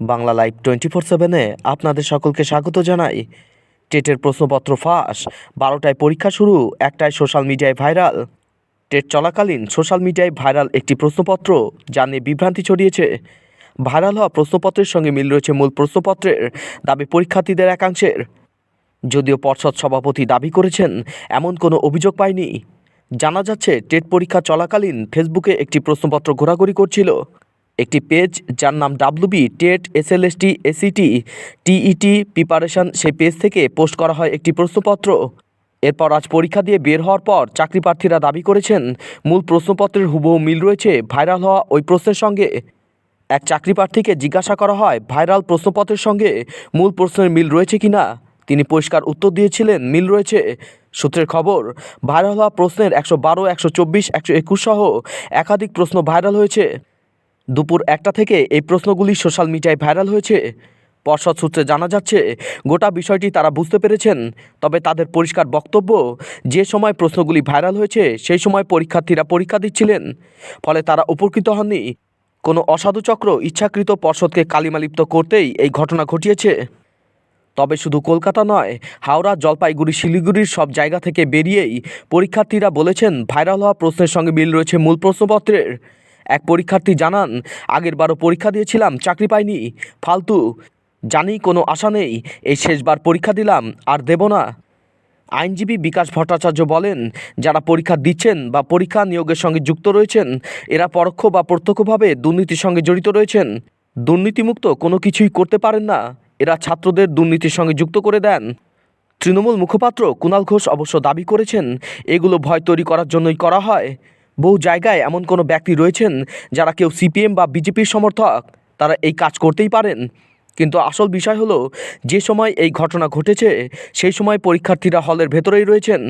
Bangla live 24/7-এ আপনাদের সকলকে স্বাগত জানাই। টেটের প্রশ্নপত্র ফাঁস, 12টায় পরীক্ষা শুরু, 1টায় সোশ্যাল মিডিয়ায় ভাইরাল। টেট চলাকালীন সোশ্যাল মিডিয়ায় ভাইরাল একটি প্রশ্নপত্র যা নিয়ে বিভ্রান্তি ছড়িয়েছে। ভাইরাল হওয়া প্রশ্নপত্রের সঙ্গে মিল রয়েছে মূল প্রশ্নপত্রের, দাবি পরীক্ষার্থীদের একাংশের। যদিও পর্ষদ সভাপতি দাবি করেছেন এমন কোনো অভিযোগ পায়নি। জানা যাচ্ছে টেট পরীক্ষা চলাকালীন ফেসবুকে একটি প্রশ্নপত্র ঘোরাঘুরি করছিল। একটি পেজ যার নাম WB TET SLST ACT TET preparation, সেই পেজ থেকে পোস্ট করা হয় একটি প্রশ্নপত্র। এরপর আজ পরীক্ষা দিয়ে বের হওয়ার পর চাকরি প্রার্থীরা দাবি করেছেন মূল প্রশ্নপত্রের হুবহু মিল রয়েছে ভাইরাল হওয়া ওই প্রশ্নের সঙ্গে। এক চাকরি প্রার্থীকে জিজ্ঞাসা করা হয় ভাইরাল প্রশ্নপত্রের সঙ্গে মূল প্রশ্নের মিল রয়েছে কিনা। তিনি পরিষ্কার উত্তর দিয়েছিলেন মিল রয়েছে। সূত্রের খবর, ভাইরাল হওয়া প্রশ্নের 112, 124, 121 সহ একাধিক প্রশ্ন ভাইরাল হয়েছে। দুপুর 1টা থেকে এই প্রশ্নগুলি সোশ্যাল মিডিয়ায় ভাইরাল হয়েছে। পর্ষদ সূত্রে জানা যাচ্ছে গোটা বিষয়টি তারা বুঝতে পেরেছেন, তবে তাদের পরিষ্কার বক্তব্য, যে সময় প্রশ্নগুলি ভাইরাল হয়েছে সেই সময় পরীক্ষার্থীরা পরীক্ষা দিচ্ছিলেন, ফলে তারা উপকৃত হননি। কোনো অসাধু চক্র ইচ্ছাকৃত পর্ষদকে কালিমালিপ্ত করতেই এই ঘটনা ঘটিয়েছে। তবে শুধু কলকাতা নয়, হাওড়া, জলপাইগুড়ি, শিলিগুড়ির সব জায়গা থেকে বেরিয়েই পরীক্ষার্থীরা বলেছেন ভাইরাল হওয়া প্রশ্নের সঙ্গে মিল রয়েছে মূল প্রশ্নপত্রের। এক পরীক্ষার্থী জানান, আগেরবারও পরীক্ষা দিয়েছিলাম, চাকরি পাইনি, ফালতু, জানি কোনো আশা নেই, এই শেষবার পরীক্ষা দিলাম, আর দেব না। আইনজীবী বিকাশ ভট্টাচার্য বলেন, যারা পরীক্ষা দিচ্ছেন বা পরীক্ষা নিয়োগের সঙ্গে যুক্ত রয়েছেন এরা পরোক্ষ বা প্রত্যক্ষভাবে দুর্নীতির সঙ্গে জড়িত রয়েছেন। দুর্নীতিমুক্ত কোনো কিছুই করতে পারেন না, এরা ছাত্রদের দুর্নীতির সঙ্গে যুক্ত করে দেন। তৃণমূল মুখপাত্র কুণাল ঘোষ অবশ্য দাবি করেছেন এগুলো ভয় তৈরি করার জন্যই করা হয়। বহু জায়গায় এমন কোনো ব্যক্তি রয়েছেন যারা কেউ CPM বা BJPর সমর্থক, তারা এই কাজ করতেই পারেন। কিন্তু আসল বিষয় হলো, যে সময় এই ঘটনা ঘটেছে সেই সময় পরীক্ষার্থীরা হলের ভেতরেই রয়েছেন।